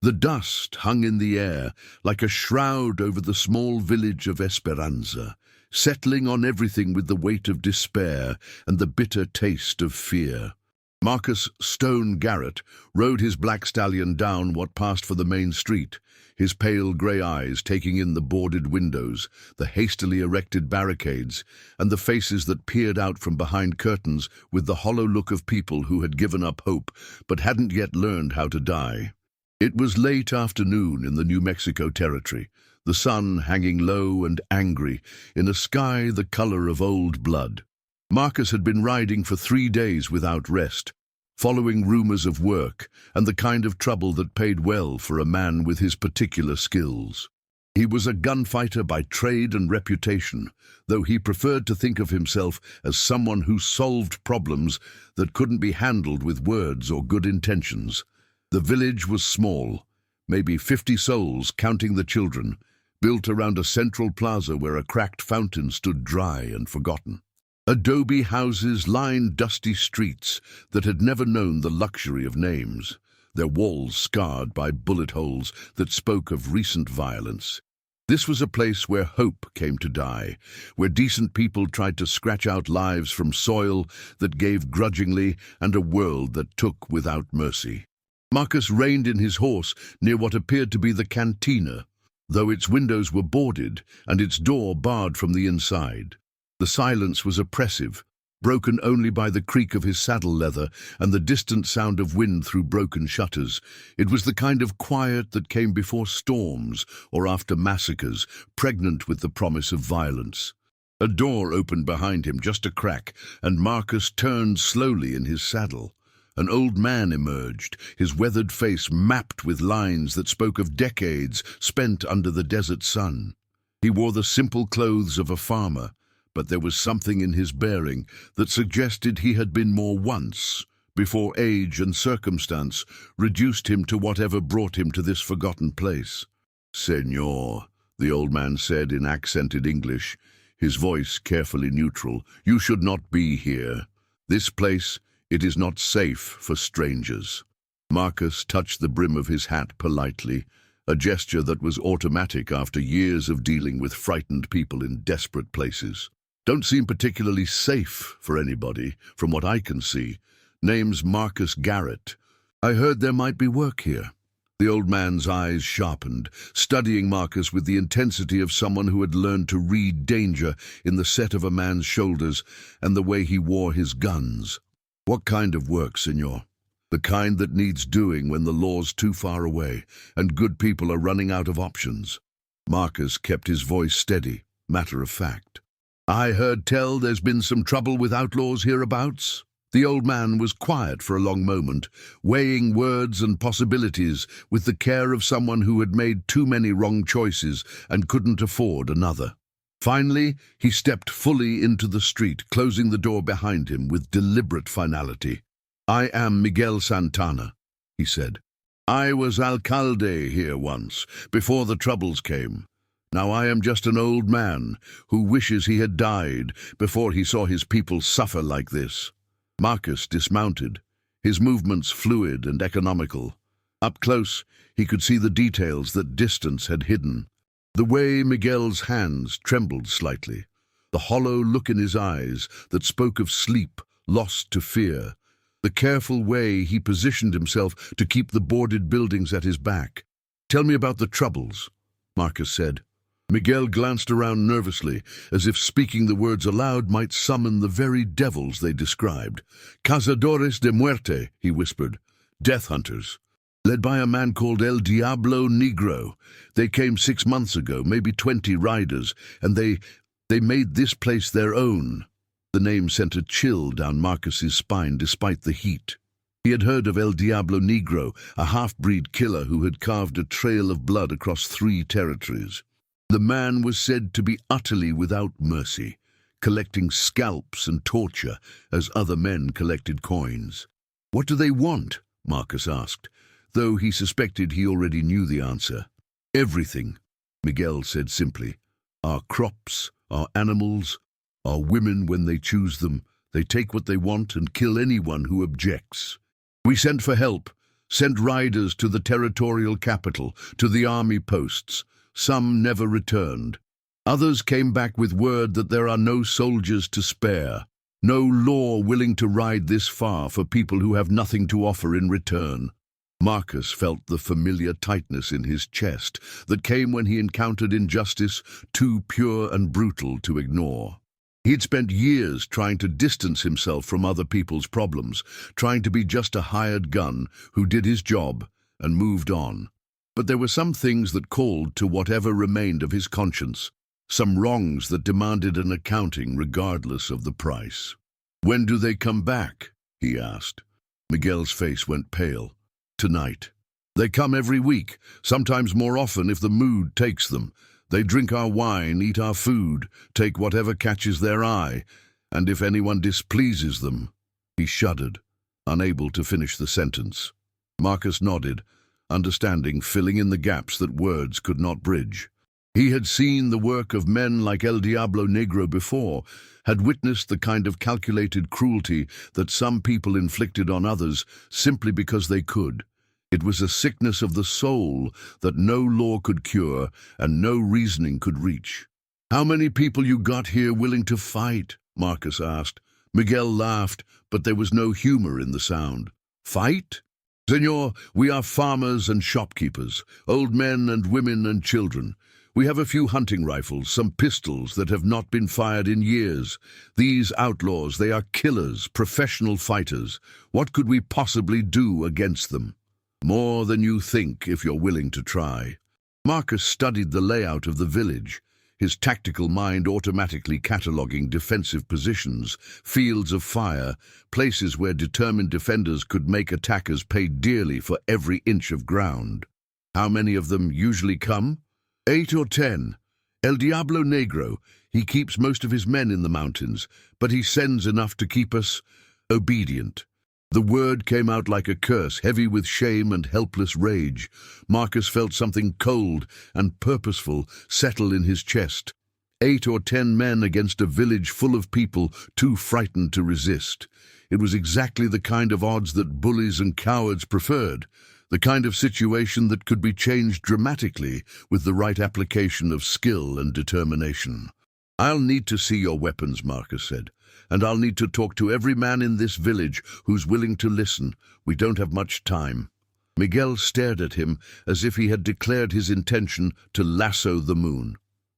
The dust hung in the air like a shroud over the small village of Esperanza, settling on everything with the weight of despair and the bitter taste of fear. Marcus Stone Garrett rode his black stallion down what passed for the main street, his pale grey eyes taking in the boarded windows, the hastily erected barricades, and the faces that peered out from behind curtains with the hollow look of people who had given up hope but hadn't yet learned how to die. It was late afternoon in the New Mexico territory, the sun hanging low and angry in a sky the color of old blood. Marcus had been riding for 3 days without rest, following rumors of work and the kind of trouble that paid well for a man with his particular skills. He was a gunfighter by trade and reputation, though he preferred to think of himself as someone who solved problems that couldn't be handled with words or good intentions. The village was small, maybe 50 souls counting the children, built around a central plaza where a cracked fountain stood dry and forgotten. Adobe houses lined dusty streets that had never known the luxury of names, their walls scarred by bullet holes that spoke of recent violence. This was a place where hope came to die, where decent people tried to scratch out lives from soil that gave grudgingly and a world that took without mercy. Marcus reined in his horse near what appeared to be the cantina, though its windows were boarded and its door barred from the inside. The silence was oppressive, broken only by the creak of his saddle leather and the distant sound of wind through broken shutters. It was the kind of quiet that came before storms or after massacres, pregnant with the promise of violence. A door opened behind him, just a crack, and Marcus turned slowly in his saddle. An old man emerged, his weathered face mapped with lines that spoke of decades spent under the desert sun. He wore the simple clothes of a farmer, but there was something in his bearing that suggested he had been more once, before age and circumstance reduced him to whatever brought him to this forgotten place. "Senor," the old man said in accented English, his voice carefully neutral, "you should not be here. This place, it is not safe for strangers." Marcus touched the brim of his hat politely, a gesture that was automatic after years of dealing with frightened people in desperate places. "Don't seem particularly safe for anybody, from what I can see. Name's Marcus Garrett. I heard there might be work here." The old man's eyes sharpened, studying Marcus with the intensity of someone who had learned to read danger in the set of a man's shoulders and the way he wore his guns. "What kind of work, senor?" "The kind that needs doing when the law's too far away and good people are running out of options." Marcus kept his voice steady, matter of fact. "I heard tell there's been some trouble with outlaws hereabouts." The old man was quiet for a long moment, weighing words and possibilities with the care of someone who had made too many wrong choices and couldn't afford another. Finally, he stepped fully into the street, closing the door behind him with deliberate finality. "I am Miguel Santana," he said. "I was alcalde here once, before the troubles came. Now I am just an old man who wishes he had died before he saw his people suffer like this." Marcus dismounted, his movements fluid and economical. Up close, he could see the details that distance had hidden. The way Miguel's hands trembled slightly, the hollow look in his eyes that spoke of sleep lost to fear, the careful way he positioned himself to keep the boarded buildings at his back. "Tell me about the troubles," Marcus said. Miguel glanced around nervously, as if speaking the words aloud might summon the very devils they described. "Cazadores de muerte," he whispered. "Death hunters. Led by a man called El Diablo Negro. They came 6 months ago, maybe 20 riders, and they made this place their own." The name sent a chill down Marcus's spine despite the heat. He had heard of El Diablo Negro, a half-breed killer who had carved a trail of blood across 3 territories. The man was said to be utterly without mercy, collecting scalps and torture as other men collected coins. "What do they want?" Marcus asked, though he suspected he already knew the answer. "Everything," Miguel said simply. "Our crops, our animals, our women when they choose them. They take what they want and kill anyone who objects. We sent for help," sent riders to the territorial capital, to the army posts. Some never returned. Others came back with word that there are no soldiers to spare, no law willing to ride this far for people who have nothing to offer in return. Marcus felt the familiar tightness in his chest that came when he encountered injustice too pure and brutal to ignore. He'd spent years trying to distance himself from other people's problems, trying to be just a hired gun who did his job and moved on. But there were some things that called to whatever remained of his conscience, some wrongs that demanded an accounting regardless of the price. "When do they come back?" he asked. Miguel's face went pale. "Tonight. They come every week, sometimes more often if the mood takes them. They drink our wine, eat our food, take whatever catches their eye, and if anyone displeases them—" He shuddered, unable to finish the sentence. Marcus nodded, understanding, filling in the gaps that words could not bridge. He had seen the work of men like El Diablo Negro before, had witnessed the kind of calculated cruelty that some people inflicted on others simply because they could. It was a sickness of the soul that no law could cure and no reasoning could reach. "How many people you got here willing to fight?" Marcus asked. Miguel laughed, but there was no humor in the sound. "Fight? Senor, we are farmers and shopkeepers, old men and women and children. We have a few hunting rifles, some pistols that have not been fired in years. These outlaws, they are killers, professional fighters. What could we possibly do against them?" "More than you think if you're willing to try." Marcus studied the layout of the village, his tactical mind automatically cataloguing defensive positions, fields of fire, places where determined defenders could make attackers pay dearly for every inch of ground. "How many of them usually come?" 8 or 10. El Diablo Negro, he keeps most of his men in the mountains, but he sends enough to keep us obedient. The word came out like a curse, heavy with shame and helpless rage. Marcus felt something cold and purposeful settle in his chest. 8 or 10 men against a village full of people too frightened to resist. It was exactly the kind of odds that bullies and cowards preferred. The kind of situation that could be changed dramatically with the right application of skill and determination. "I'll need to see your weapons," Marcus said, "and I'll need to talk to every man in this village who's willing to listen. We don't have much time." Miguel stared at him as if he had declared his intention to lasso the moon.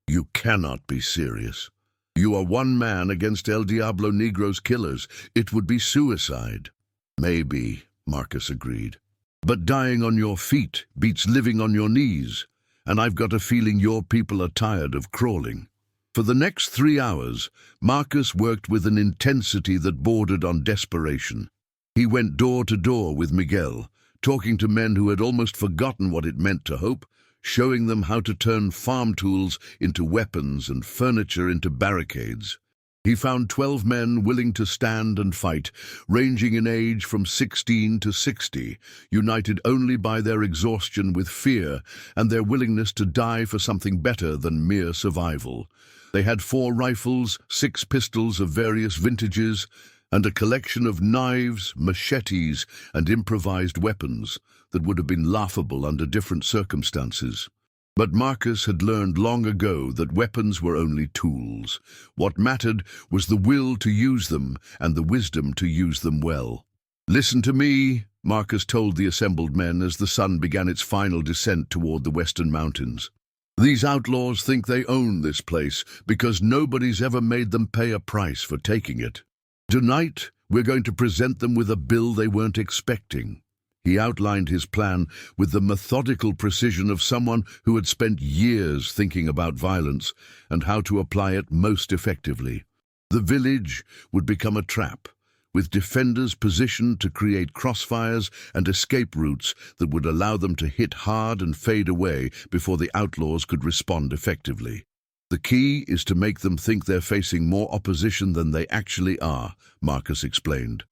"You cannot be serious. You are one man against El Diablo Negro's killers. It would be suicide." "Maybe," Marcus agreed. "But dying on your feet beats living on your knees, and I've got a feeling your people are tired of crawling." For the next 3 hours, Marcus worked with an intensity that bordered on desperation. He went door to door with Miguel, talking to men who had almost forgotten what it meant to hope, showing them how to turn farm tools into weapons and furniture into barricades. He found 12 men willing to stand and fight, ranging in age from 16 to 60, united only by their exhaustion with fear and their willingness to die for something better than mere survival. They had 4 rifles, 6 pistols of various vintages, and a collection of knives, machetes, and improvised weapons that would have been laughable under different circumstances. But Marcus had learned long ago that weapons were only tools. What mattered was the will to use them and the wisdom to use them well. "Listen to me," Marcus told the assembled men as the sun began its final descent toward the western mountains. "These outlaws think they own this place because nobody's ever made them pay a price for taking it. Tonight, we're going to present them with a bill they weren't expecting." He outlined his plan with the methodical precision of someone who had spent years thinking about violence and how to apply it most effectively. The village would become a trap, with defenders positioned to create crossfires and escape routes that would allow them to hit hard and fade away before the outlaws could respond effectively. "The key is to make them think they're facing more opposition than they actually are," Marcus explained.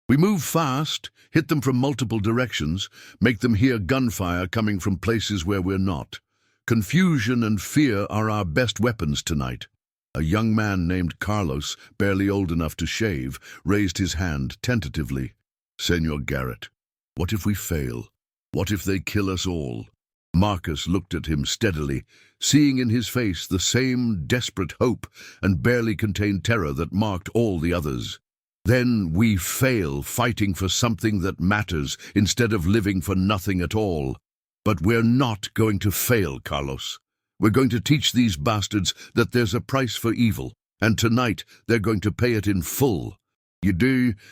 "We move fast, hit them from multiple directions, make them hear gunfire coming from places where we're not. Confusion and fear are our best weapons tonight." A young man named Carlos, barely old enough to shave, raised his hand tentatively. "Senor Garrett, what if we fail?" What if they kill us all? Marcus looked at him steadily, seeing in his face the same desperate hope and barely contained terror that marked all the others. Then we fail fighting for something that matters instead of living for nothing at all. But we're not going to fail, Carlos. We're going to teach these bastards that there's a price for evil, and tonight they're going to pay it in full.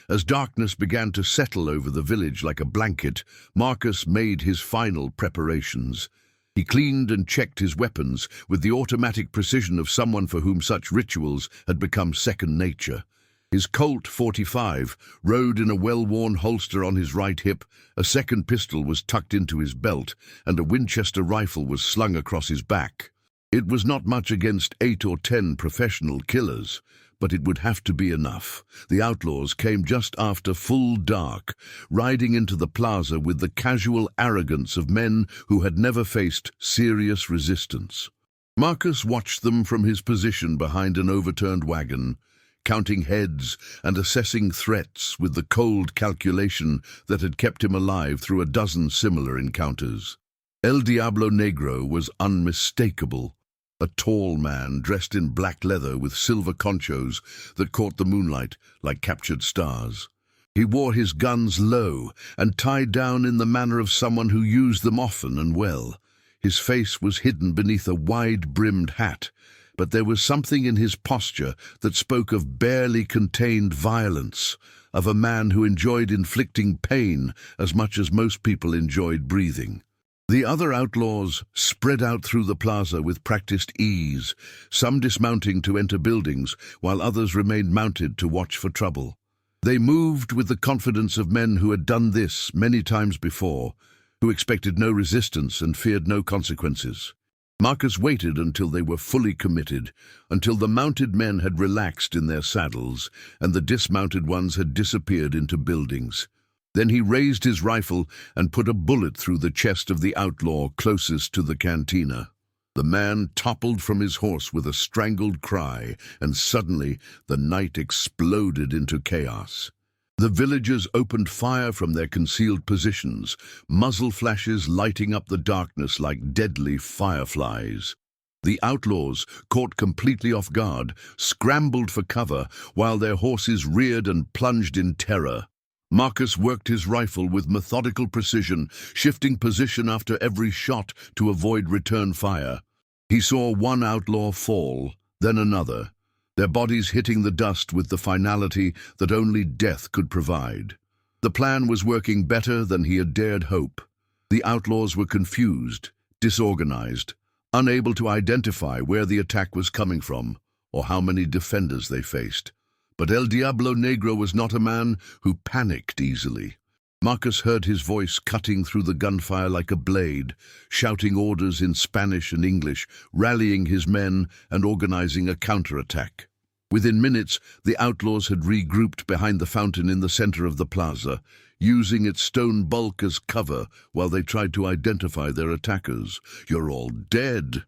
As darkness began to settle over the village like a blanket, Marcus made his final preparations. He cleaned and checked his weapons with the automatic precision of someone for whom such rituals had become second nature. His Colt .45 rode in a well-worn holster on his right hip, a second pistol was tucked into his belt, and a Winchester rifle was slung across his back. It was not much against 8 or 10 professional killers, but it would have to be enough. The outlaws came just after full dark, riding into the plaza with the casual arrogance of men who had never faced serious resistance. Marcus watched them from his position behind an overturned wagon, counting heads and assessing threats with the cold calculation that had kept him alive through a dozen similar encounters. El Diablo Negro was unmistakable. A tall man dressed in black leather with silver conchos that caught the moonlight like captured stars. He wore his guns low and tied down in the manner of someone who used them often and well. His face was hidden beneath a wide-brimmed hat, but there was something in his posture that spoke of barely contained violence, of a man who enjoyed inflicting pain as much as most people enjoyed breathing. The other outlaws spread out through the plaza with practiced ease, some dismounting to enter buildings, while others remained mounted to watch for trouble. They moved with the confidence of men who had done this many times before, who expected no resistance and feared no consequences. Marcus waited until they were fully committed, until the mounted men had relaxed in their saddles and the dismounted ones had disappeared into buildings. Then he raised his rifle and put a bullet through the chest of the outlaw closest to the cantina. The man toppled from his horse with a strangled cry, and suddenly the night exploded into chaos. The villagers opened fire from their concealed positions, muzzle flashes lighting up the darkness like deadly fireflies. The outlaws, caught completely off guard, scrambled for cover while their horses reared and plunged in terror. Marcus worked his rifle with methodical precision, shifting position after every shot to avoid return fire. He saw one outlaw fall, then another, their bodies hitting the dust with the finality that only death could provide. The plan was working better than he had dared hope. The outlaws were confused, disorganized, unable to identify where the attack was coming from or how many defenders they faced. But El Diablo Negro was not a man who panicked easily. Marcus heard his voice cutting through the gunfire like a blade, shouting orders in Spanish and English, rallying his men and organizing a counterattack. Within minutes, the outlaws had regrouped behind the fountain in the center of the plaza, using its stone bulk as cover while they tried to identify their attackers. "You're all dead."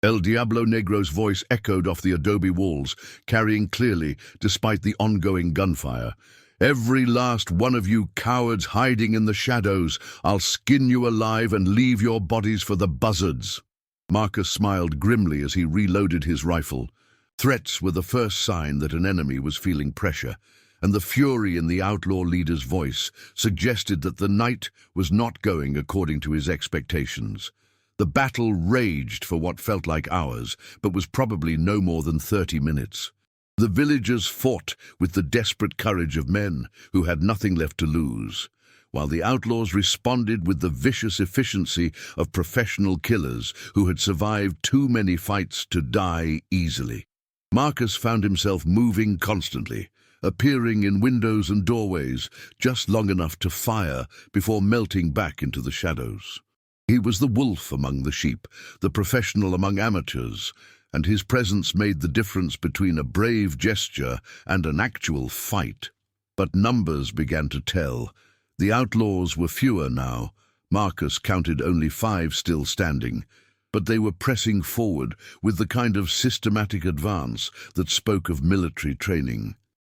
El Diablo Negro's voice echoed off the adobe walls, carrying clearly despite the ongoing gunfire. "Every last one of you cowards hiding in the shadows, I'll skin you alive and leave your bodies for the buzzards." Marcus smiled grimly as he reloaded his rifle. Threats were the first sign that an enemy was feeling pressure, and the fury in the outlaw leader's voice suggested that the night was not going according to his expectations. The battle raged for what felt like hours, but was probably no more than 30 minutes. The villagers fought with the desperate courage of men who had nothing left to lose, while the outlaws responded with the vicious efficiency of professional killers who had survived too many fights to die easily. Marcus found himself moving constantly, appearing in windows and doorways just long enough to fire before melting back into the shadows. He was the wolf among the sheep, the professional among amateurs, and his presence made the difference between a brave gesture and an actual fight. But numbers began to tell. The outlaws were fewer now. Marcus counted only 5 still standing, but they were pressing forward with the kind of systematic advance that spoke of military training.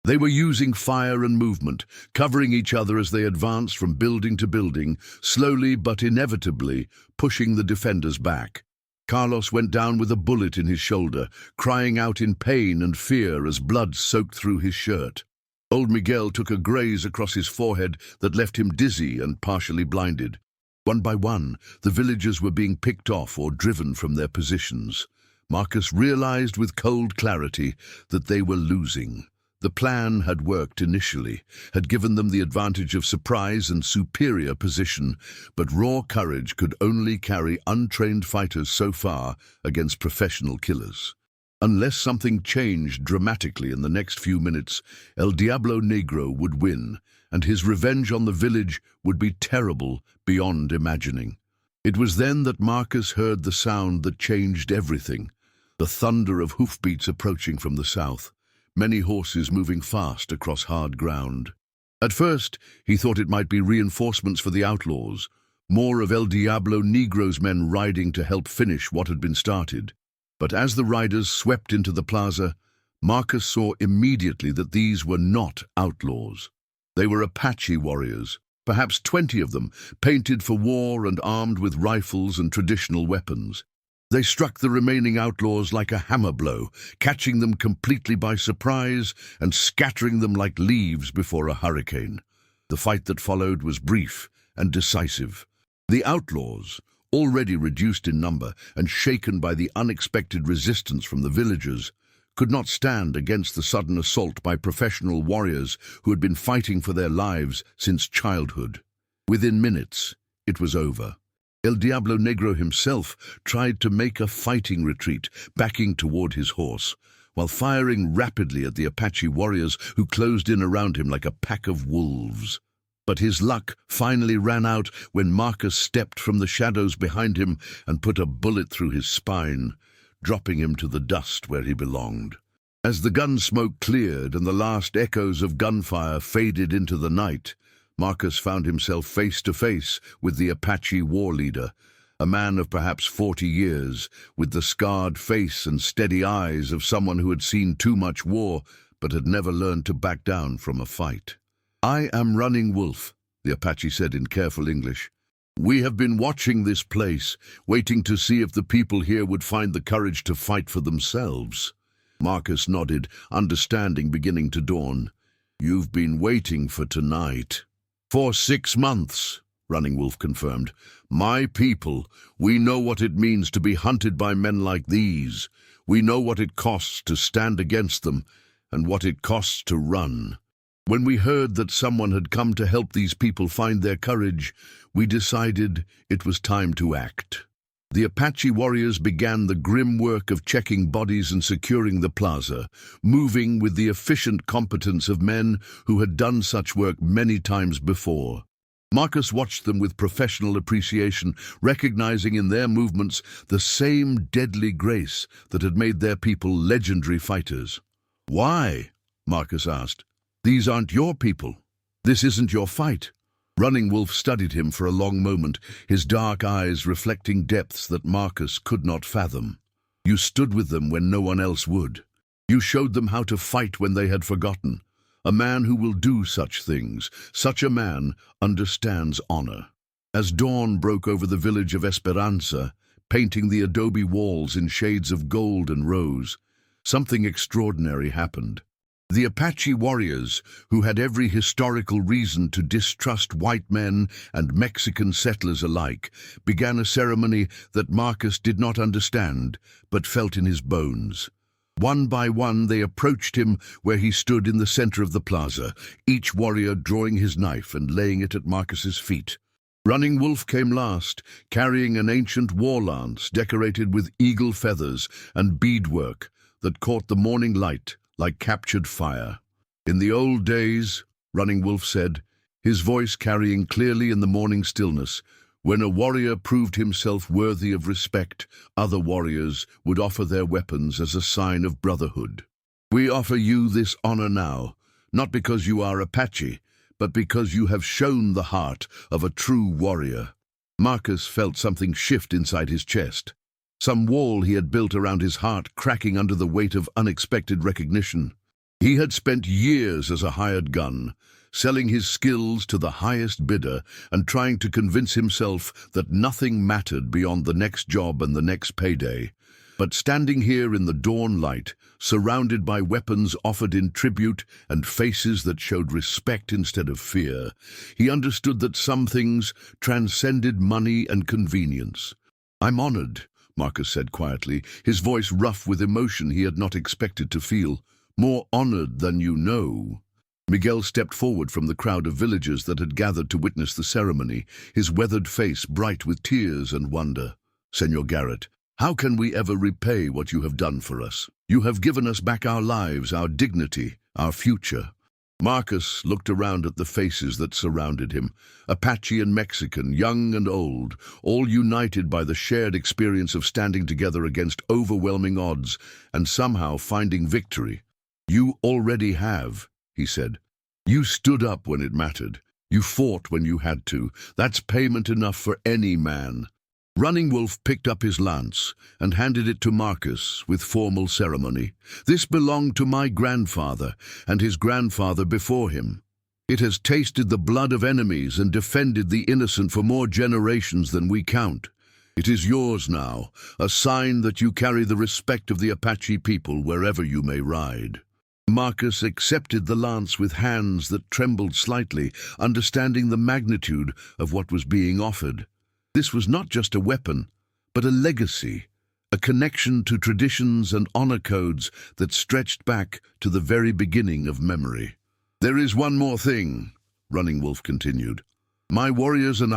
They were using fire and movement, covering each other as they advanced from building to building, slowly but inevitably pushing the defenders back. Carlos went down with a bullet in his shoulder, crying out in pain and fear as blood soaked through his shirt. Old Miguel took a graze across his forehead that left him dizzy and partially blinded. One by one, the villagers were being picked off or driven from their positions. Marcus realized with cold clarity that they were losing. The plan had worked initially, had given them the advantage of surprise and superior position, but raw courage could only carry untrained fighters so far against professional killers. Unless something changed dramatically in the next few minutes, El Diablo Negro would win, and his revenge on the village would be terrible beyond imagining. It was then that Marcus heard the sound that changed everything, the thunder of hoofbeats approaching from the south. Many horses moving fast across hard ground. At first, he thought it might be reinforcements for the Outlaws, more of El Diablo Negro's men riding to help finish what had been started. But as the riders swept into the plaza, Marcus saw immediately that these were not outlaws. They were Apache warriors, perhaps 20 of them, painted for war and armed with rifles and traditional weapons. They struck the remaining outlaws like a hammer blow, catching them completely by surprise and scattering them like leaves before a hurricane. The fight that followed was brief and decisive. The outlaws, already reduced in number and shaken by the unexpected resistance from the villagers, could not stand against the sudden assault by professional warriors who had been fighting for their lives since childhood. Within minutes, it was over. El Diablo Negro himself tried to make a fighting retreat, backing toward his horse, while firing rapidly at the Apache warriors who closed in around him like a pack of wolves. But his luck finally ran out when Marcus stepped from the shadows behind him and put a bullet through his spine, dropping him to the dust where he belonged. As the gun smoke cleared and the last echoes of gunfire faded into the night, Marcus found himself face to face with the Apache war leader, a man of perhaps 40 years, with the scarred face and steady eyes of someone who had seen too much war but had never learned to back down from a fight. "I am Running Wolf," the Apache said in careful English. "We have been watching this place, waiting to see if the people here would find the courage to fight for themselves." Marcus nodded, understanding beginning to dawn. "You've been waiting for tonight." "For 6 months," Running Wolf confirmed. "My people, we know what it means to be hunted by men like these. We know what it costs to stand against them, and what it costs to run. When we heard that someone had come to help these people find their courage, we decided it was time to act." The Apache warriors began the grim work of checking bodies and securing the plaza, moving with the efficient competence of men who had done such work many times before. Marcus watched them with professional appreciation, recognizing in their movements the same deadly grace that had made their people legendary fighters. "Why?" Marcus asked. "These aren't your people. This isn't your fight." Running Wolf studied him for a long moment, his dark eyes reflecting depths that Marcus could not fathom. "You stood with them when no one else would. You showed them how to fight when they had forgotten. A man who will do such things, such a man, understands honor." As dawn broke over the village of Esperanza, painting the adobe walls in shades of gold and rose, something extraordinary happened. The Apache warriors, who had every historical reason to distrust white men and Mexican settlers alike, began a ceremony that Marcus did not understand, but felt in his bones. One by one they approached him where he stood in the center of the plaza, each warrior drawing his knife and laying it at Marcus's feet. Running Wolf came last, carrying an ancient war lance decorated with eagle feathers and beadwork that caught the morning light like captured fire. "In the old days," Running Wolf said, his voice carrying clearly in the morning stillness, "when a warrior proved himself worthy of respect, other warriors would offer their weapons as a sign of brotherhood. We offer you this honor now, not because you are Apache, but because you have shown the heart of a true warrior." Marcus felt something shift inside his chest. Some wall he had built around his heart cracking under the weight of unexpected recognition. He had spent years as a hired gun, selling his skills to the highest bidder and trying to convince himself that nothing mattered beyond the next job and the next payday. But standing here in the dawn light, surrounded by weapons offered in tribute and faces that showed respect instead of fear, he understood that some things transcended money and convenience. "I'm honored," Marcus said quietly, his voice rough with emotion he had not expected to feel. "More honored than you know." Miguel stepped forward from the crowd of villagers that had gathered to witness the ceremony, his weathered face bright with tears and wonder. "Senor Garrett, how can we ever repay what you have done for us? You have given us back our lives, our dignity, our future." Marcus looked around at the faces that surrounded him, Apache and Mexican, young and old, all united by the shared experience of standing together against overwhelming odds and somehow finding victory. "You already have," he said. "You stood up when it mattered. You fought when you had to. That's payment enough for any man." Running Wolf picked up his lance and handed it to Marcus with formal ceremony. "This belonged to my grandfather and his grandfather before him. It has tasted the blood of enemies and defended the innocent for more generations than we count. It is yours now, a sign that you carry the respect of the Apache people wherever you may ride." Marcus accepted the lance with hands that trembled slightly, understanding the magnitude of what was being offered. This was not just a weapon, but a legacy, a connection to traditions and honor codes that stretched back to the very beginning of memory. "There is one more thing," Running Wolf continued. "My warriors and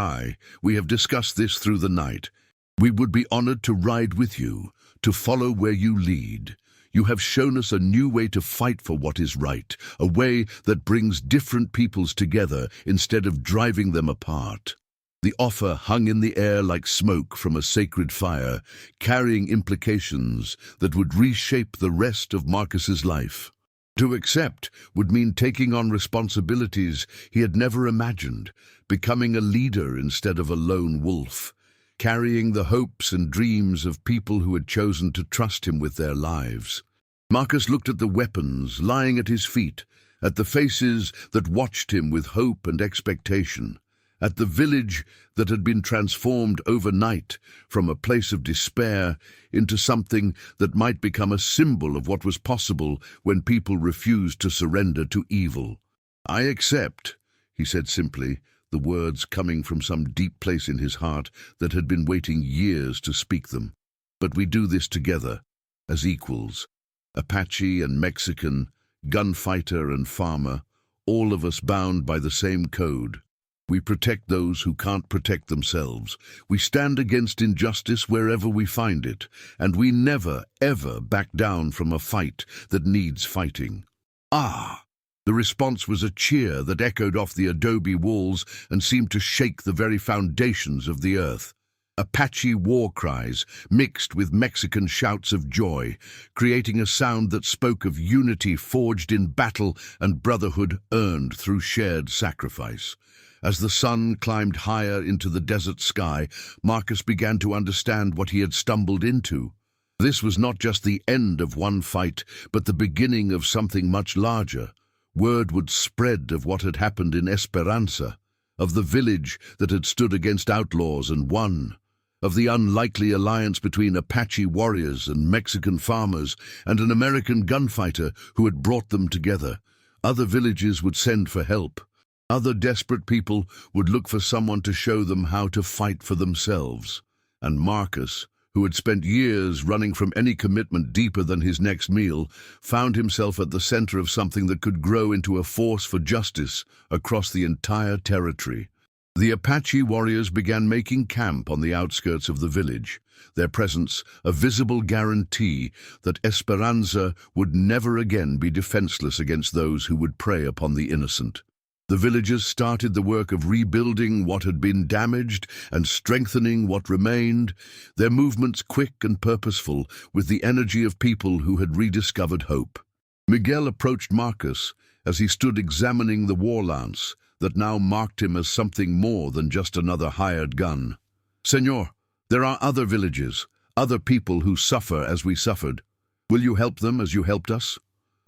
we have discussed this through the night. We would be honored to ride with you, to follow where you lead. You have shown us a new way to fight for what is right, a way that brings different peoples together instead of driving them apart." The offer hung in the air like smoke from a sacred fire, carrying implications that would reshape the rest of Marcus's life. To accept would mean taking on responsibilities he had never imagined, becoming a leader instead of a lone wolf, carrying the hopes and dreams of people who had chosen to trust him with their lives. Marcus looked at the weapons lying at his feet, at the faces that watched him with hope and expectation, at the village that had been transformed overnight from a place of despair into something that might become a symbol of what was possible when people refused to surrender to evil. "I accept," he said simply, the words coming from some deep place in his heart that had been waiting years to speak them. "But we do this together, as equals. Apache and Mexican, gunfighter and farmer, all of us bound by the same code. We protect those who can't protect themselves. We stand against injustice wherever we find it, and we never, ever back down from a fight that needs fighting." "Ah!" The response was a cheer that echoed off the adobe walls and seemed to shake the very foundations of the earth. Apache war cries mixed with Mexican shouts of joy, creating a sound that spoke of unity forged in battle and brotherhood earned through shared sacrifice. As the sun climbed higher into the desert sky, Marcus began to understand what he had stumbled into. This was not just the end of one fight, but the beginning of something much larger. Word would spread of what had happened in Esperanza, of the village that had stood against outlaws and won, of the unlikely alliance between Apache warriors and Mexican farmers and an American gunfighter who had brought them together. Other villages would send for help. Other desperate people would look for someone to show them how to fight for themselves. And Marcus, who had spent years running from any commitment deeper than his next meal, found himself at the center of something that could grow into a force for justice across the entire territory. The Apache warriors began making camp on the outskirts of the village, their presence a visible guarantee that Esperanza would never again be defenseless against those who would prey upon the innocent. The villagers started the work of rebuilding what had been damaged and strengthening what remained, their movements quick and purposeful, with the energy of people who had rediscovered hope. Miguel approached Marcus as he stood examining the war lance that now marked him as something more than just another hired gun. "Senor, there are other villages, other people who suffer as we suffered. Will you help them as you helped us?"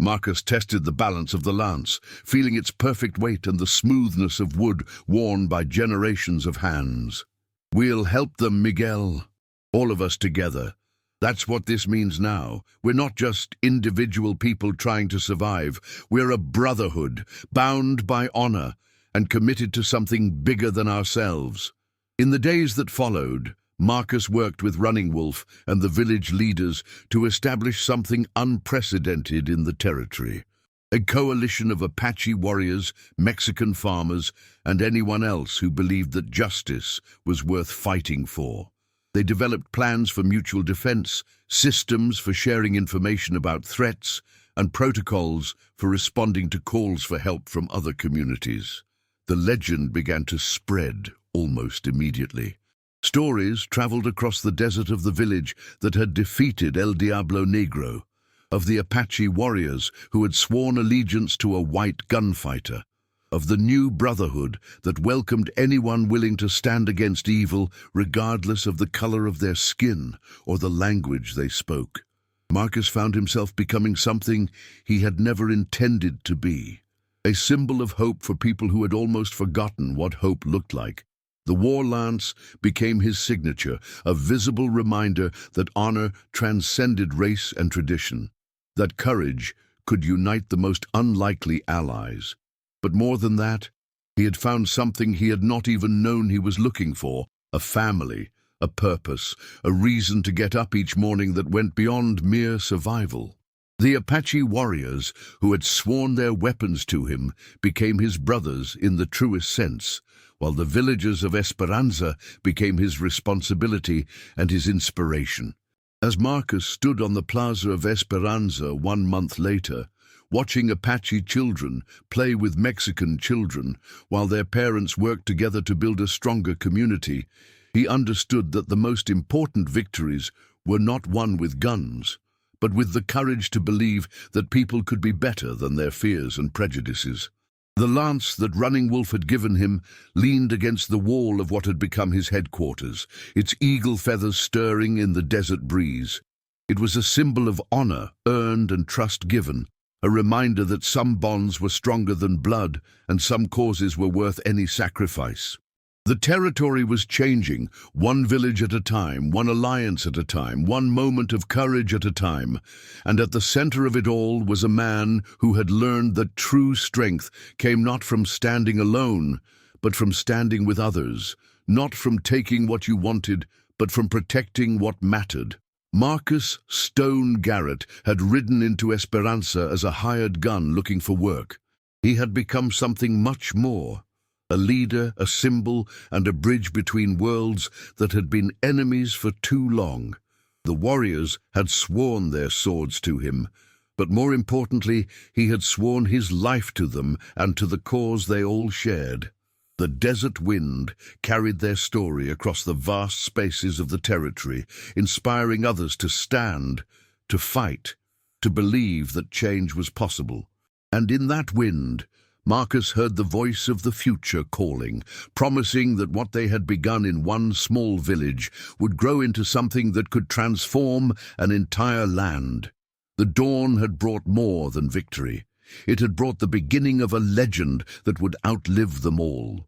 Marcus tested the balance of the lance, feeling its perfect weight and the smoothness of wood worn by generations of hands. "We'll help them, Miguel. All of us together. That's what this means now. We're not just individual people trying to survive. We're a brotherhood, bound by honor, and committed to something bigger than ourselves." In the days that followed, Marcus worked with Running Wolf and the village leaders to establish something unprecedented in the territory. A coalition of Apache warriors, Mexican farmers, and anyone else who believed that justice was worth fighting for. They developed plans for mutual defense, systems for sharing information about threats, and protocols for responding to calls for help from other communities. The legend began to spread almost immediately. Stories traveled across the desert of the village that had defeated El Diablo Negro, of the Apache warriors who had sworn allegiance to a white gunfighter, of the new brotherhood that welcomed anyone willing to stand against evil regardless of the color of their skin or the language they spoke. Marcus found himself becoming something he had never intended to be, a symbol of hope for people who had almost forgotten what hope looked like. The war lance became his signature, a visible reminder that honor transcended race and tradition, that courage could unite the most unlikely allies. But more than that, he had found something he had not even known he was looking for, a family, a purpose, a reason to get up each morning that went beyond mere survival. The Apache warriors who had sworn their weapons to him became his brothers in the truest sense, while the villagers of Esperanza became his responsibility and his inspiration. As Marcus stood on the plaza of Esperanza 1 month later, watching Apache children play with Mexican children while their parents worked together to build a stronger community, he understood that the most important victories were not won with guns, but with the courage to believe that people could be better than their fears and prejudices. The lance that Running Wolf had given him leaned against the wall of what had become his headquarters, its eagle feathers stirring in the desert breeze. It was a symbol of honor earned and trust given, a reminder that some bonds were stronger than blood and some causes were worth any sacrifice. The territory was changing, one village at a time, one alliance at a time, one moment of courage at a time, and at the center of it all was a man who had learned that true strength came not from standing alone, but from standing with others, not from taking what you wanted, but from protecting what mattered. Marcus Stone Garrett had ridden into Esperanza as a hired gun looking for work. He had become something much more. A leader, a symbol, and a bridge between worlds that had been enemies for too long. The warriors had sworn their swords to him, but more importantly, he had sworn his life to them and to the cause they all shared. The desert wind carried their story across the vast spaces of the territory, inspiring others to stand, to fight, to believe that change was possible. And in that wind, Marcus heard the voice of the future calling, promising that what they had begun in one small village would grow into something that could transform an entire land. The dawn had brought more than victory. It had brought the beginning of a legend that would outlive them all.